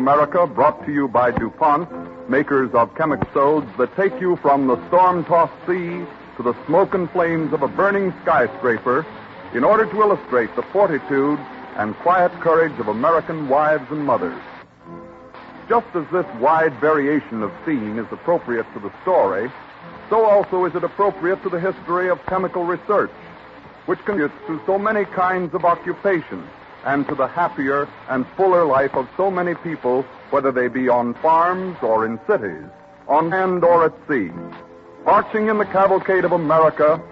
America, brought to you by DuPont, makers of chemical sodas that take you from the storm-tossed sea to the smoke and flames of a burning skyscraper, in order to illustrate the fortitude and quiet courage of American wives and mothers. Just as this wide variation of scene is appropriate to the story, so also is it appropriate to the history of chemical research, which contributes to so many kinds of occupation and to the happier and fuller life of so many people, whether they be on farms or in cities, on land or at sea. Marching in the cavalcade of America,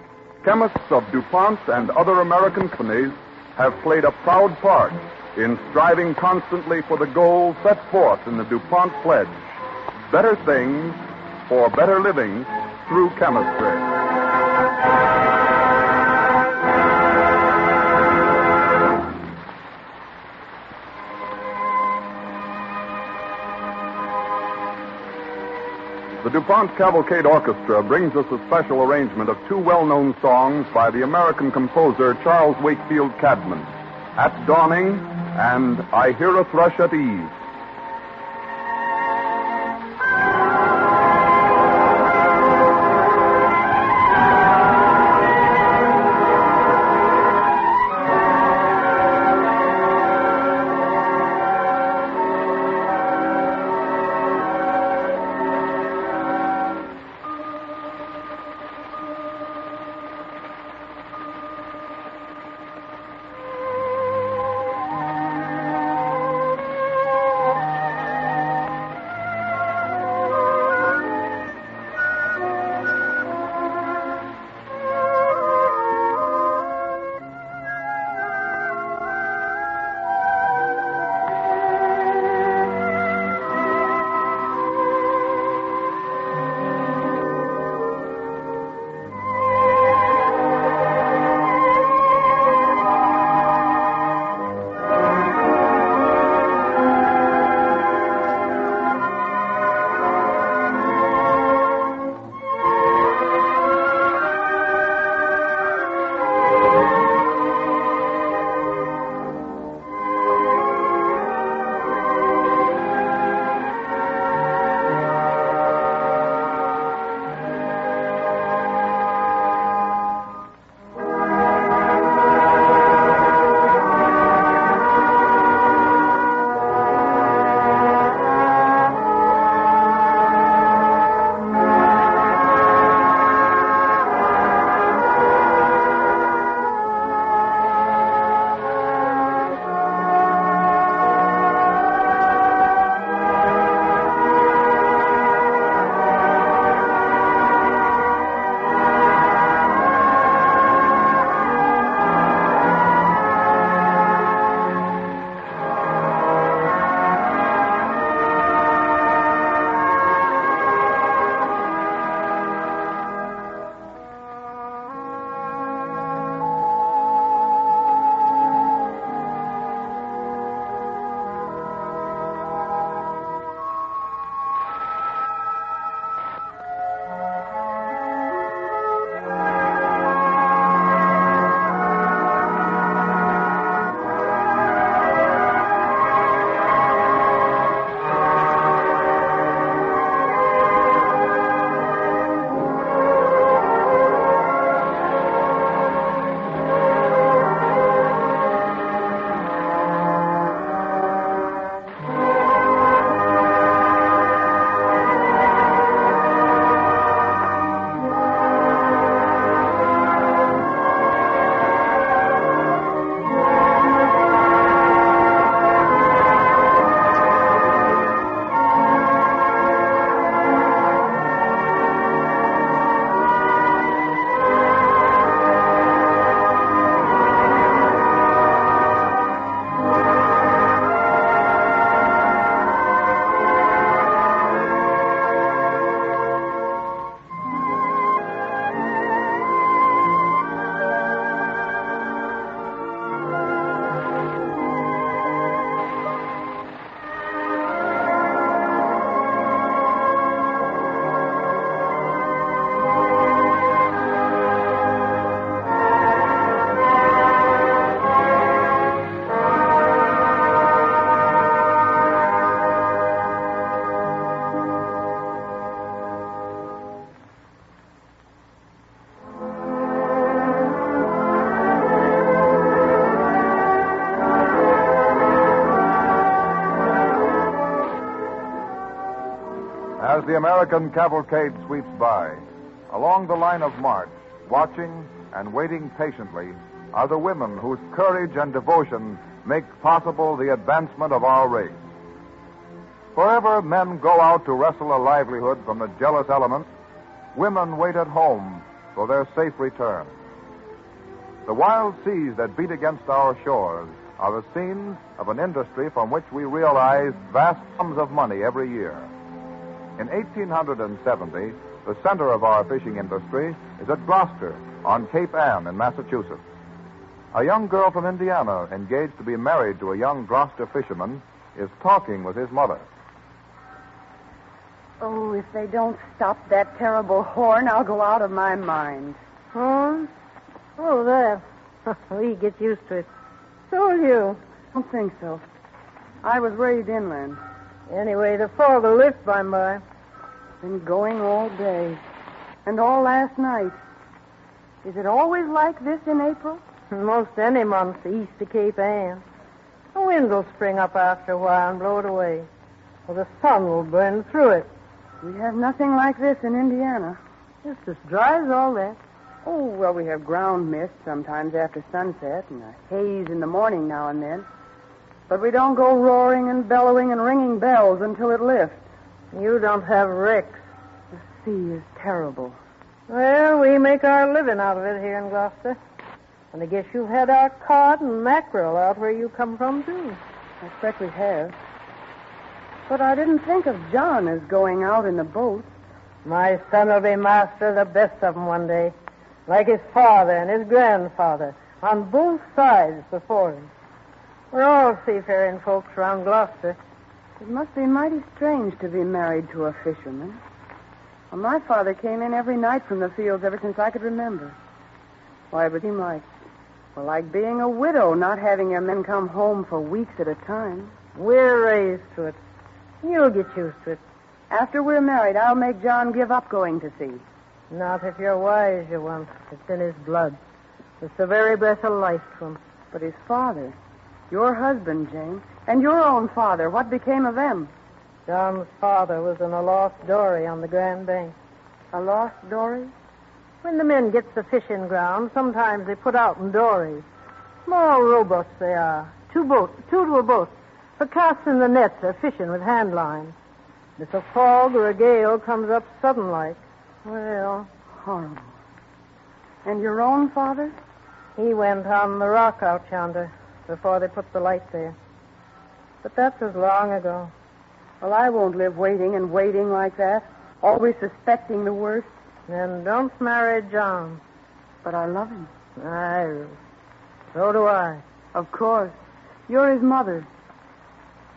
chemists of DuPont and other American companies have played a proud part in striving constantly for the goals set forth in the DuPont Pledge: better things for better living through chemistry. The DuPont Cavalcade Orchestra brings us a special arrangement of two well-known songs by the American composer Charles Wakefield Cadman, At Dawning and I Hear a Thrush at Eve. the American cavalcade sweeps by, along the line of march, watching and waiting patiently, are the women whose courage and devotion make possible the advancement of our race. Wherever men go out to wrestle a livelihood from the jealous elements, women wait at home for their safe return. The wild seas that beat against our shores are the scenes of an industry from which we realize vast sums of money every year. In 1870, the center of our fishing industry is at Gloucester on Cape Ann in Massachusetts. A young girl from Indiana, engaged to be married to a young Gloucester fisherman, is talking with his mother. Oh, if they don't stop that terrible horn, I'll go out of my mind. Horn? Oh, there. We get used to it. So will you. I don't think so. I was raised inland. Anyway, the fog will lift by and by. Been going all day. And all last night. Is it always like this in April? Most any month east of Cape Ann. The wind will spring up after a while and blow it away. Or the sun will burn through it. We have nothing like this in Indiana. It's as dry as all that. Oh, well, we have ground mist sometimes after sunset and a haze in the morning now and then. But we don't go roaring and bellowing and ringing bells until it lifts. You don't have wrecks. The sea is terrible. Well, we make our living out of it here in Gloucester. And I guess you've had our cod and mackerel out where you come from, too. I expect we have. But I didn't think of John as going out in the boat. My son will be master of the best of them one day. Like his father and his grandfather, on both sides before him. We're all seafaring folks around Gloucester. It must be mighty strange to be married to a fisherman. Well, my father came in every night from the fields ever since I could remember. Why, it would seem like being a widow, not having your men come home for weeks at a time. We're raised to it. You'll get used to it. After we're married, I'll make John give up going to sea. Not if you're wise, you won't. It's in his blood. It's the very breath of life to him. But his father, your husband, Jane, and your own father, what became of them? John's father was in a lost dory on the Grand Bank. A lost dory? When the men get the fishing ground, sometimes they put out in dories. Small rowboats they are. Two to a boat. For casting the nets or fishing with hand lines. If a fog or a gale comes up sudden like, well... Horrible. And your own father? He went on the rock out yonder before they put the light there. But that was long ago. Well, I won't live waiting and waiting like that, always suspecting the worst. Then don't marry John. But I love him. Aye, Ruth. So do I. Of course. You're his mother.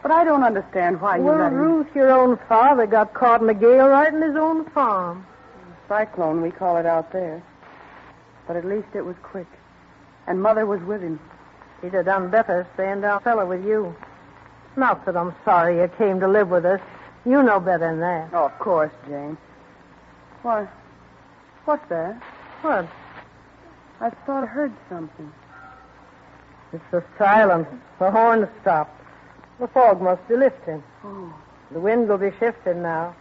But I don't understand why you let him... Ruth, your own father got caught in a gale right in his own farm. Cyclone, we call it out there. But at least it was quick. And Mother was with him. He'd have done better staying down cellar with you. Not that I'm sorry you came to live with us. You know better than that. Oh, of course, Jane. Why, what's that? What? I thought I heard something. It's the silence. The horn stopped. The fog must be lifting. Oh. The wind will be shifting now.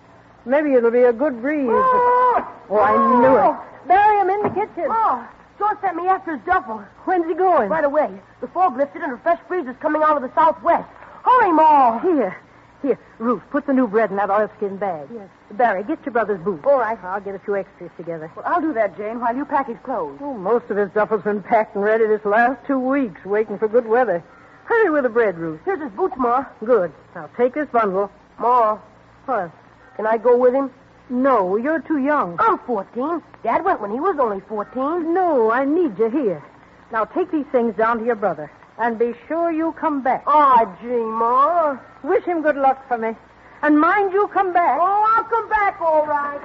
Maybe it'll be a good breeze. Oh, I knew it. Barry, I'm in the kitchen. Oh, George sent me after his duffel. When's he going? Right away. The fog lifted and a fresh breeze is coming out of the southwest. Hurry, Ma. Here, Ruth, put the new bread in that oilskin bag. Yes. Barry, get your brother's boots. All right. I'll get a few extras together. Well, I'll do that, Jane, while you pack his clothes. Oh, most of his duffel's been packed and ready this last 2 weeks, waiting for good weather. Hurry with the bread, Ruth. Here's his boots, Ma. Good. Now, take this bundle. Ma, What? can I go with him? No, you're too young. I'm 14. Dad went when he was only 14. No, I need you here. Now, take these things down to your brother, and be sure you come back. Oh, gee, Ma. Wish him good luck for me. And mind you come back. Oh, I'll come back, all right.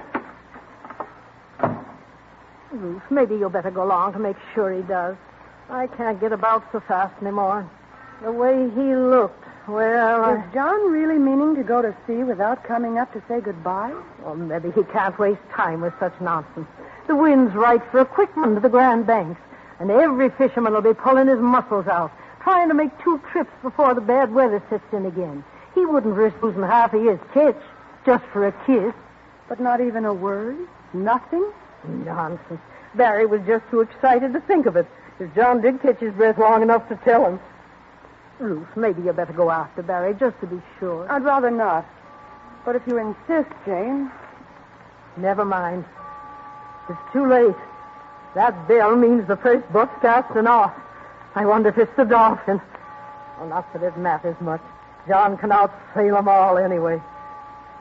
Ruth, maybe you'll better go along to make sure he does. I can't get about so fast anymore. The way he looked, well... Is John really meaning to go to sea without coming up to say goodbye? Well, maybe he can't waste time with such nonsense. The wind's right for a quick run to the Grand Banks, and every fisherman will be pulling his muscles out, trying to make 2 trips before the bad weather sets in again. He wouldn't risk losing half of his catch just for a kiss. But not even a word? Nothing? Nonsense. Barry was just too excited to think of it. If John did catch his breath long enough to tell him. Ruth, maybe you better go after Barry just to be sure. I'd rather not. But if you insist, Jane... Never mind. It's too late. That bell means the first boat's casting off. I wonder if it's the Dolphin. Well, not that it matters much. John can outsail them all anyway.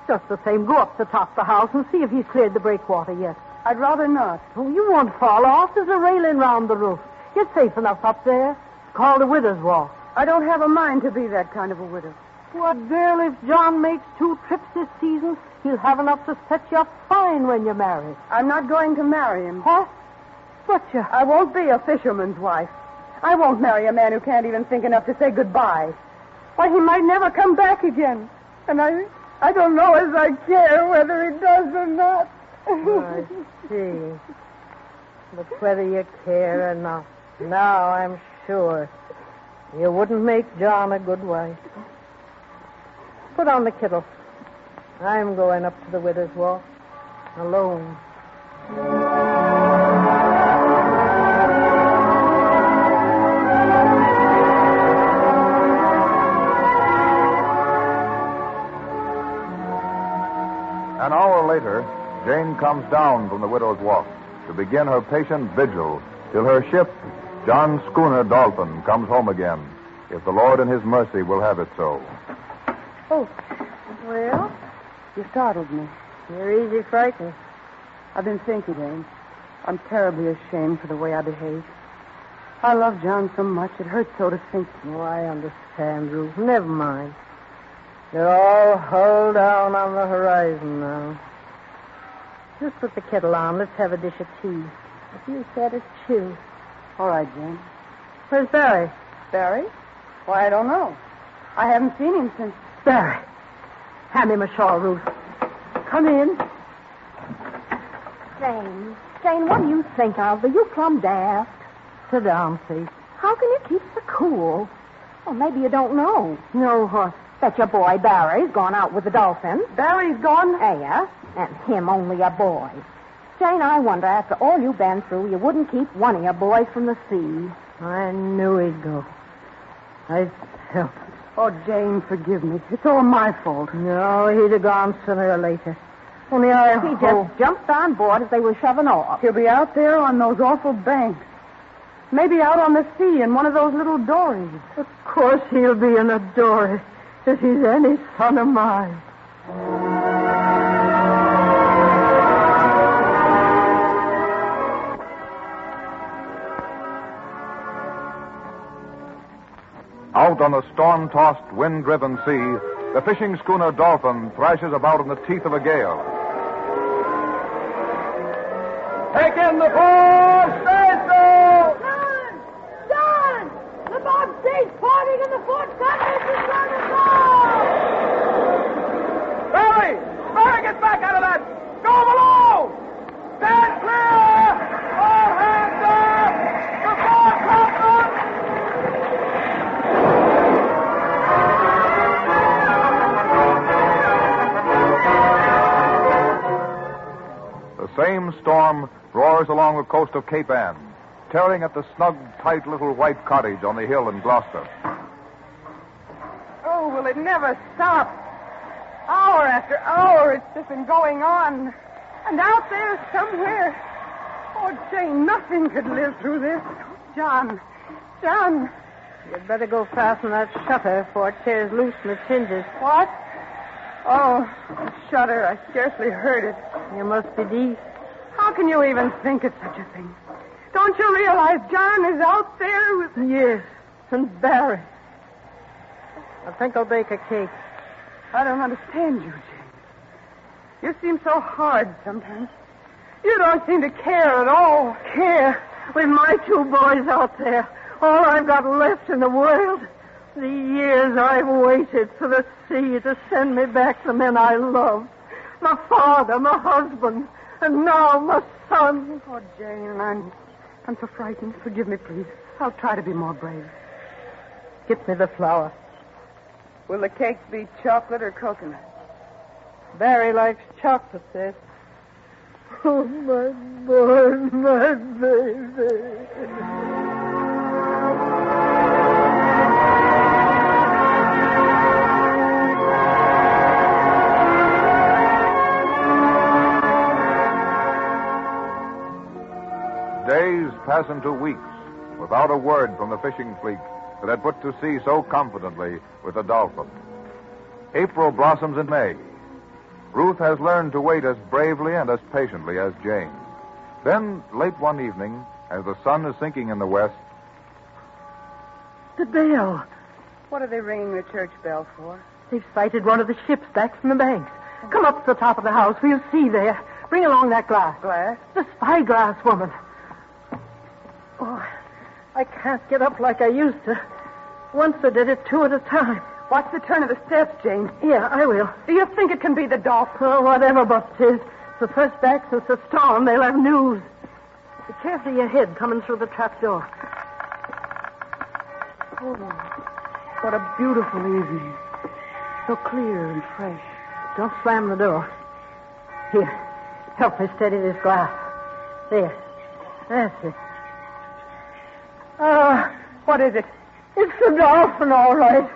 Just the same, go up to the top of the house and see if he's cleared the breakwater yet. I'd rather not. Oh, you won't fall off. There's a railing round the roof. You're safe enough up there. It's called a widow's walk. I don't have a mind to be that kind of a widow. What, girl, if John makes 2 trips this season, he'll have enough to set you up fine when you're married. I'm not going to marry him. Huh? But you... I won't be a fisherman's wife. I won't marry a man who can't even think enough to say goodbye. Why, he might never come back again. And I don't know as I care whether he does or not. I see. But whether you care or not, now I'm sure you wouldn't make John a good wife. Put on the kettle. I'm going up to the widow's walk. Alone. An hour later, Jane comes down from the widow's walk to begin her patient vigil till her ship, John's schooner Dolphin, comes home again, if the Lord in his mercy will have it so. Oh, well, you startled me. You're easy frightened. I've been thinking, Jane. I'm terribly ashamed for the way I behaved. I love John so much, it hurts so to think. Oh, I understand, Ruth. Never mind. They're all hull down on the horizon now. Just put the kettle on. Let's have a dish of tea. If you said it's chill. All right, Jane. Where's Barry? Barry? Why, I don't know. I haven't seen him since... Barry. Hand him a shawl, Ruth. Come in. Jane, what do you think of? Are you plumb daft? Sit down, please. How can you keep so cool? Well, maybe you don't know. No, what? That your boy Barry's gone out with the Dolphin. Barry's gone? Yeah, and him only a boy. Jane, I wonder, after all you've been through, you wouldn't keep one of your boys from the sea. I knew he'd go. I felt it. Oh, Jane, forgive me. It's all my fault. No, he'd have gone sooner or later. Only He just jumped on board as they were shoving off. He'll be out there on those awful banks. Maybe out on the sea in one of those little dories. Of course he'll be in a dory if he's any son of mine. Out on the storm-tossed, wind-driven sea, the fishing schooner Dolphin thrashes about in the teeth of a gale. Take in the fore staysail! John! The bobstay's parting and the fort cutlass is running off! Barry! Barry, get back out of that! Go below! Stand clear! All hands up! The fore topsail! The same storm roars along the coast of Cape Ann, tearing at the snug, tight little white cottage on the hill in Gloucester. Oh, will it never stop? Hour after hour, it's just been going on. And out there somewhere... Oh, Jane, nothing could live through this. John. You'd better go fasten that shutter before it tears loose from its hinges. What? Oh, the shutter. I scarcely heard it. You must be deep. How can you even think of such a thing? Don't you realize John is out there with... Yes, and Barry. I think I'll bake a cake. I don't understand you, Jane. You seem so hard sometimes. You don't seem to care at all. Care? With my 2 boys out there, all I've got left in the world. The years I've waited for the sea to send me back the men I love. My father, my husband, and now my son. Oh, Jane, I'm so frightened. Forgive me, please. I'll try to be more brave. Get me the flour. Will the cake be chocolate or coconut? Barry likes chocolate, sis. Oh, my boy, my baby. Days pass into weeks without a word from the fishing fleet that had put to sea so confidently with the Dolphin. April blossoms in May. Ruth has learned to wait as bravely and as patiently as Jane. Then, late one evening, as the sun is sinking in the west... The bell. What are they ringing the church bell for? They've sighted one of the ships back from the banks. Come up to the top of the house. We'll see there. Bring along that glass. Glass? The spyglass, woman. Oh, I can't get up like I used to. Once I did it 2 at a time. Watch the turn of the steps, Jane. Yeah, I will. Do you think it can be the Dolphin? Oh, whatever but it is. It's the first back since the storm. They'll have news. Be careful of your head coming through the trap door. Oh, what a beautiful evening. So clear and fresh. Don't slam the door. Here, help me steady this glass. There. That's it. What is it? It's the Dolphin, all right.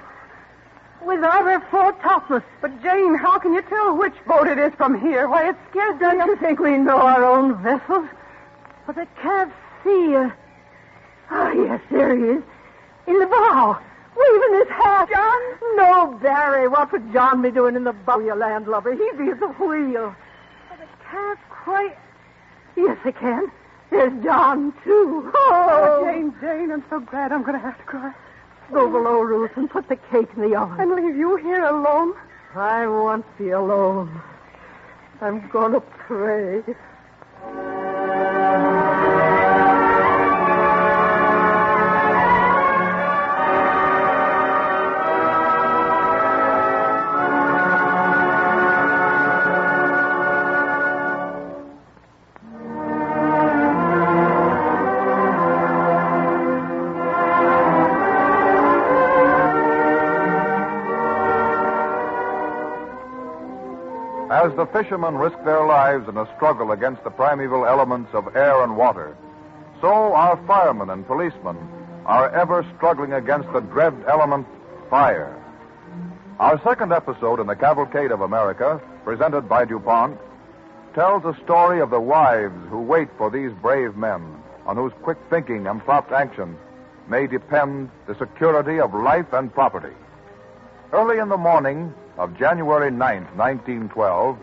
Without her fore topmast. But, Jane, how can you tell which boat it is from here? Why, it scares Don't you think we know our own vessels? But I can't see her. Oh, yes, there he is. In the bow. Waving his hat. John? No, Barry. What would John be doing in the bow, you landlubber? He'd be at the wheel. But I can't quite... Yes, I can. There's John, too. Oh, Jane, I'm so glad I'm going to have to cry. Go below, Ruth, and put the cake in the oven. And leave you here alone? I won't be alone. I'm going to pray. As the fishermen risk their lives in a struggle against the primeval elements of air and water, so our firemen and policemen are ever struggling against the dread element, fire. Our second episode in the Cavalcade of America, presented by DuPont, tells a story of the wives who wait for these brave men, on whose quick thinking and prompt action may depend the security of life and property. Early in the morning of January 9th, 1912,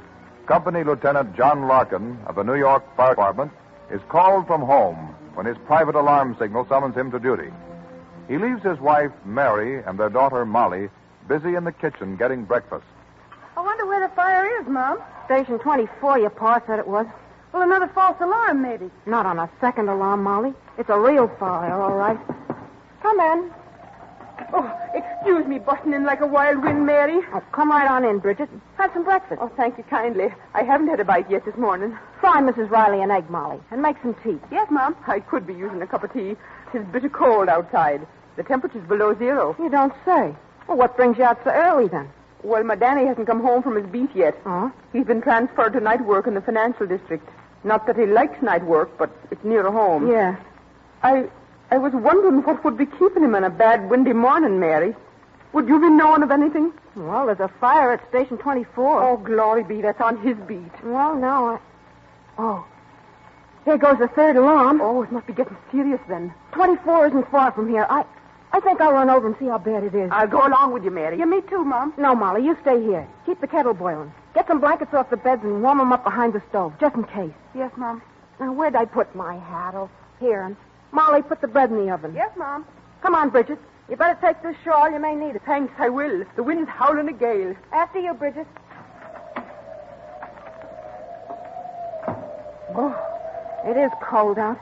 Company Lieutenant John Larkin of the New York Fire Department is called from home when his private alarm signal summons him to duty. He leaves his wife, Mary, and their daughter, Molly, busy in the kitchen getting breakfast. I wonder where the fire is, Mom. Station 24, your pa said it was. Well, another false alarm, maybe. Not on a second alarm, Molly. It's a real fire, all right. Come in. Oh, excuse me busting in like a wild wind, Mary. Oh, come right on in, Bridget. Have some breakfast. Oh, thank you kindly. I haven't had a bite yet this morning. Fry Mrs. Riley an egg, Molly, and make some tea. Yes, Mom. I could be using a cup of tea. It's bitter cold outside. The temperature's below 0. You don't say. Well, what brings you out so early, then? Well, my Danny hasn't come home from his beat yet. Huh? He's been transferred to night work in the financial district. Not that he likes night work, but it's nearer home. Yeah. I was wondering what would be keeping him on a bad, windy morning, Mary. Would you be knowing of anything? Well, there's a fire at Station 24. Oh, glory be, that's on his beat. Well, no, Oh. Here goes the third alarm. Oh, it must be getting serious then. 24 isn't far from here. I think I'll run over and see how bad it is. I'll go along with you, Mary. Yeah, me too, Mom. No, Molly, you stay here. Keep the kettle boiling. Get some blankets off the beds and warm them up behind the stove, just in case. Yes, Mom. Now, where'd I put my hat? Oh, here. And Molly, put the bread in the oven. Yes, Mom. Come on, Bridget. You better take this shawl. You may need it. Thanks, I will. The wind's howling a gale. After you, Bridget. Oh, it is cold out.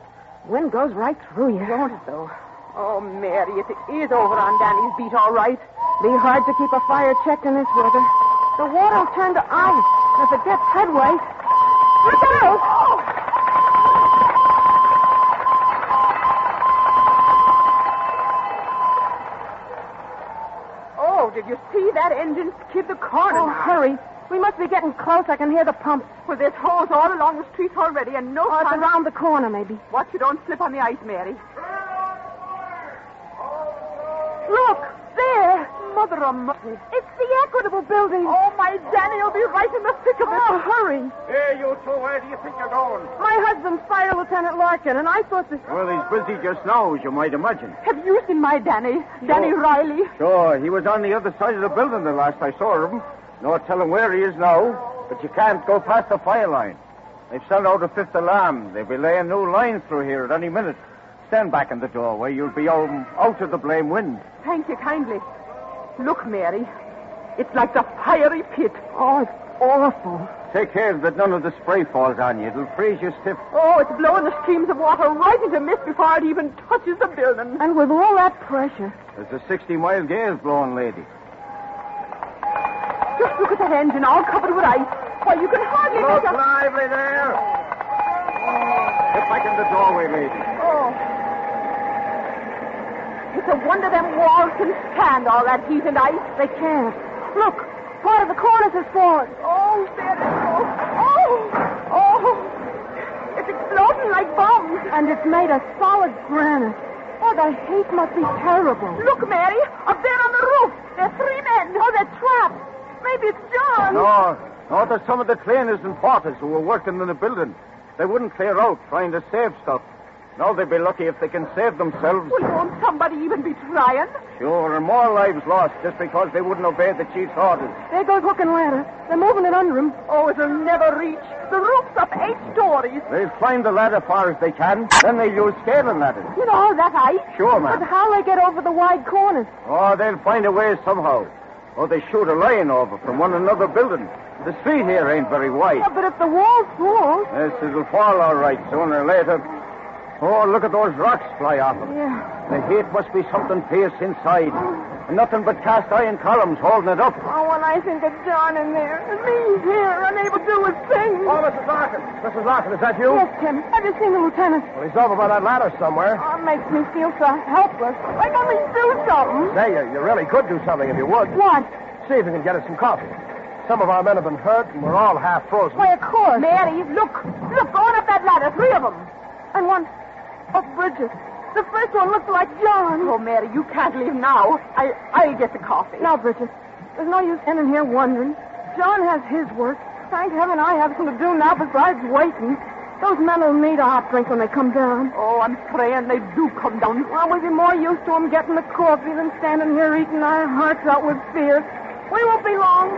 Wind goes right through you. Won't it, though? Oh, Mary, if it is over on Danny's beat, all right. Be hard to keep a fire checked in this weather. The water will turn to ice. If it gets headway... Look out! Oh, did you see that engine skid the corner? Oh, hurry. We must be getting close. I can hear the pump. Well, there's holes all along the streets already, and no It's time... around the corner, maybe. Watch you don't slip on the ice, Mary. Look, there. Mother of mercy. It's the Equitable Building. Oh, my Danny will be right in the thick of it. Oh, hurry. Hey, you two, where do you think you're going? My husband's Fire Lieutenant Larkin, and I thought this... Well, he's busy just now, as you might imagine. Have you seen my Danny? Danny Riley? Sure, he was on the other side of the building the last I saw him. No telling where he is now, but you can't go past the fire line. They've sent out a fifth alarm. They'll be laying new lines through here at any minute. Stand back in the doorway. You'll be out of the blame wind. Thank you kindly. Look, Mary. It's like the fiery pit. Oh, it's awful. Take care that none of the spray falls on you. It'll freeze you stiff. Oh, it's blowing the streams of water right into mist before it even touches the building. And with all that pressure... There's a 60-mile gale blowing, lady. Just look at that engine all covered with ice. Why, you can hardly Look make a... lively there. Get back in the doorway, lady. Oh. It's a wonder them walls can stand all that heat and ice. They can't. Look, part of the cornice is fallen. Oh, there it goes. Oh. It's exploding like bombs. And it's made of solid granite. Oh, the heat must be terrible. Look, Mary, up there on the roof. There's 3 men. Oh, they're trapped. Maybe it's John. No, there's some of the cleaners and porters who were working in the building. They wouldn't clear out trying to save stuff. No, they'd be lucky if they can save themselves. Well, won't somebody even be trying? Sure, and more lives lost just because they wouldn't obey the chief's orders. There goes hook and ladder. They're moving it under him. Oh, it'll never reach. The roof's up 8 stories. They'll climb the ladder far as they can. Then they'll use scaling ladders. You know all that ice? Sure, But ma'am. how'll they get over the wide cornice? Oh, they'll find a way somehow. Or they shoot a line over from one another building. The street here ain't very wide. Yeah, but if the walls fall... Yes, it'll fall all right sooner or later. Oh, look at those rocks fly off it. Yeah. The heat must be something fierce inside. And nothing but cast iron columns holding it up. Oh, when I think of John in there, and me here, unable to do a thing. Oh, Mrs. Larkin. Mrs. Larkin, is that you? Yes, Tim. I've just seen the lieutenant. Well, he's over by that ladder somewhere. Oh, it makes me feel so helpless. Like only do something. Say, you really could do something if you would. What? See if you can get us some coffee. Some of our men have been hurt, and we're all half frozen. Why, of course. Mary, look, going up that ladder, 3 of them. And one... Oh, Bridget. The first one looked like John. Oh, Mary, you can't leave now. I'll get the coffee. Now, Bridget, there's no use in here wondering. John has his work. Thank heaven I have something to do now besides waiting. Those men will need a hot drink when they come down. Oh, I'm praying they do come down. Well, we'll be more used to them getting the coffee than standing here eating our hearts out with fear. We won't be long.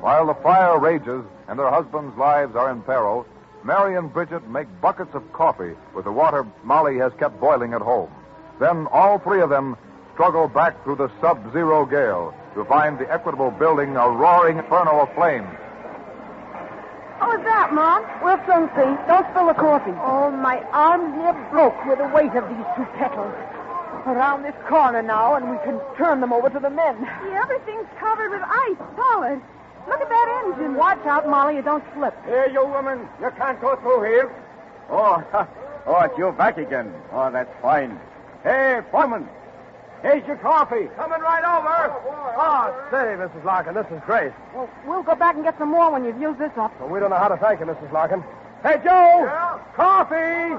While the fire rages and their husbands' lives are in peril, Mary and Bridget make buckets of coffee with the water Molly has kept boiling at home. Then all 3 of them struggle back through the sub-zero gale to find the Equitable Building a roaring inferno of flames. How was that, Mom? We'll soon see. Don't spill the coffee. Oh, my arms near broke with the weight of these 2 kettles. Around this corner now, and we can turn them over to the men. See, everything's covered with ice, solid. Look at that engine. Watch out, Molly, you don't slip. Here, you woman. You can't go through here. Oh, it's you back again. Oh, that's fine. Hey, foreman. Here's your coffee. Coming right over. Oh, say, Mrs. Larkin, this is great. Well, we'll go back and get some more when you've used this up. Well, we don't know how to thank you, Mrs. Larkin. Hey, Joe! Yeah? Coffee!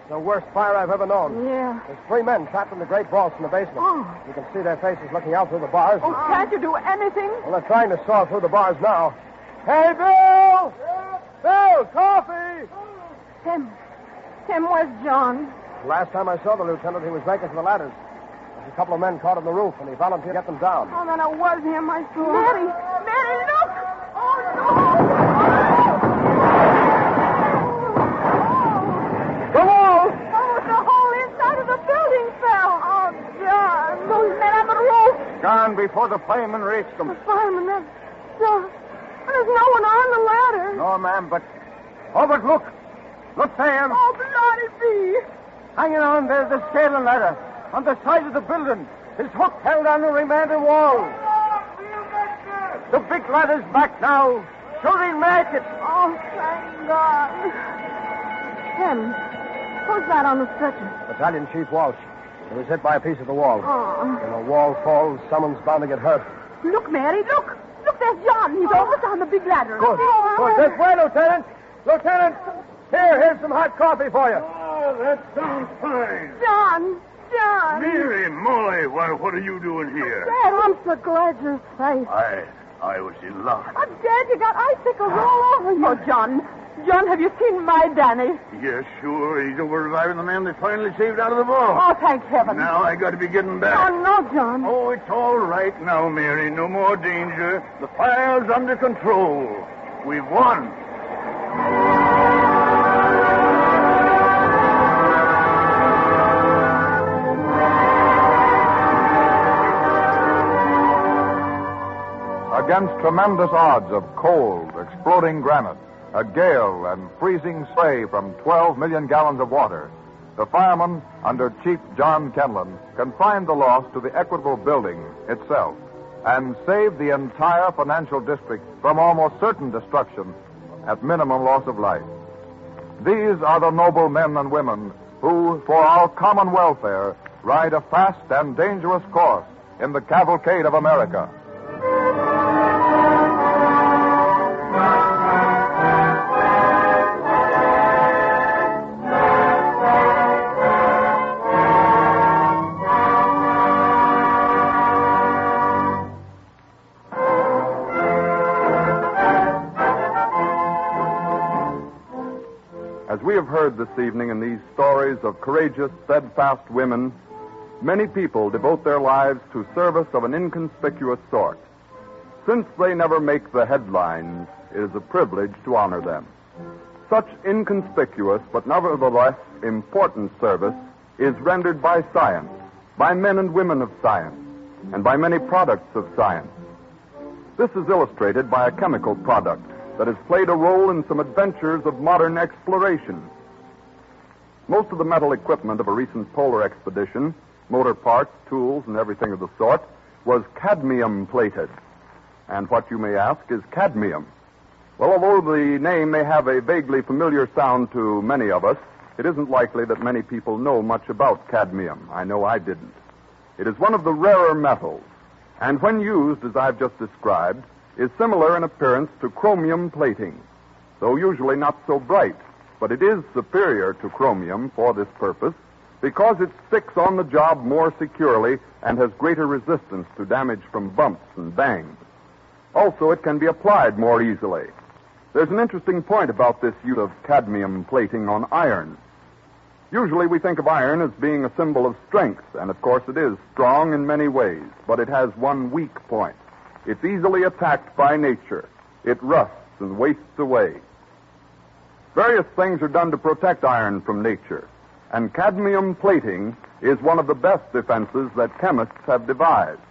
The worst fire I've ever known. Yeah. There's 3 men trapped in the great vaults in the basement. Oh. You can see their faces looking out through the bars. Oh, can't you do anything? Well, they're trying to saw through the bars now. Hey, Bill! Bill, coffee! Tim, where's John? Last time I saw the lieutenant, he was making for the ladders. There's a couple of men caught on the roof, and he volunteered to get them down. Oh, then it was him I saw. Mary, look! Oh, no! The wall! Oh, the whole inside of the building fell. Oh, John, those men on the roof. Gone before the firemen reached them. The fireman, that's John. And there's no one on the ladder. No, ma'am, but... Oh, but look. Look there. Oh, bloody be. Hanging on, there's the scaling ladder. On the side of the building. His hook held on the remaining wall. The big ladder's back now. Sure he'll make it. Oh, thank God. Tim, Who's that on the stretcher? Battalion Chief Walsh. He was hit by a piece of the wall. Oh. When a wall falls, someone's bound to get hurt. Look, Mary, look. Look, there's John. He's almost on the big ladder. Good. Good. This way, Lieutenant. Lieutenant, here's some hot coffee for you. Oh, that sounds fine. John. Mary, Molly, why, what are you doing here? Dad, I'm so glad you're safe. I was in luck. Oh, Dad, you got icicles all over you. Oh, John, have you seen my Danny? Yes, sure. He's over reviving the man they finally saved out of the vault. Oh, thank heaven. Now I got to be getting back. Oh, no, John. Oh, it's all right now, Mary. No more danger. The fire's under control. We've won. Against tremendous odds of cold, exploding granite, a gale, and freezing spray from 12 million gallons of water, the firemen, under Chief John Kenlon, confined the loss to the Equitable Building itself and saved the entire financial district from almost certain destruction at minimum loss of life. These are the noble men and women who, for our common welfare, ride a fast and dangerous course in the Cavalcade of America. As we have heard this evening in these stories of courageous, steadfast women, many people devote their lives to service of an inconspicuous sort. Since they never make the headlines, it is a privilege to honor them. Such inconspicuous but nevertheless important service is rendered by science, by men and women of science, and by many products of science. This is illustrated by a chemical product that has played a role in some adventures of modern exploration. Most of the metal equipment of a recent polar expedition, motor parts, tools, and everything of the sort, was cadmium-plated. And what, you may ask, is cadmium? Well, although the name may have a vaguely familiar sound to many of us, it isn't likely that many people know much about cadmium. I know I didn't. It is one of the rarer metals, and when used, as I've just described, is similar in appearance to chromium plating, though usually not so bright, but it is superior to chromium for this purpose because it sticks on the job more securely and has greater resistance to damage from bumps and bangs. Also, it can be applied more easily. There's an interesting point about this use of cadmium plating on iron. Usually we think of iron as being a symbol of strength, and of course it is strong in many ways, but it has one weak point. It's easily attacked by nature. It rusts and wastes away. Various things are done to protect iron from nature, and cadmium plating is one of the best defenses that chemists have devised.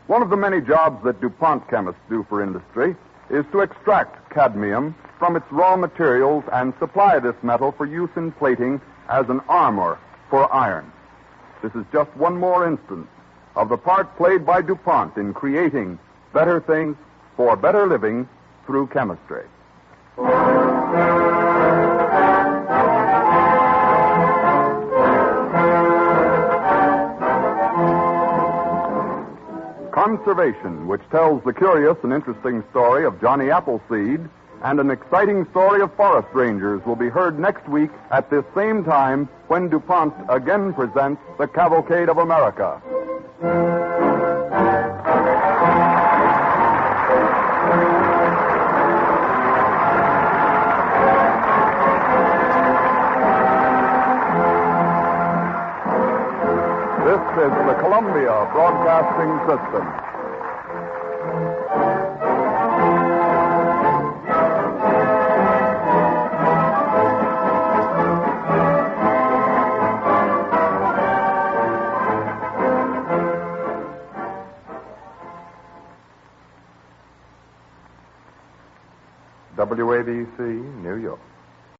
One of the many jobs that DuPont chemists do for industry is to extract cadmium from its raw materials and supply this metal for use in plating as an armor for iron. This is just one more instance of the part played by DuPont in creating better things for better living through chemistry. Conservation, which tells the curious and interesting story of Johnny Appleseed and an exciting story of forest rangers, will be heard next week at this same time when DuPont again presents the Cavalcade of America. This is the Columbia Broadcasting System. WABC, New York.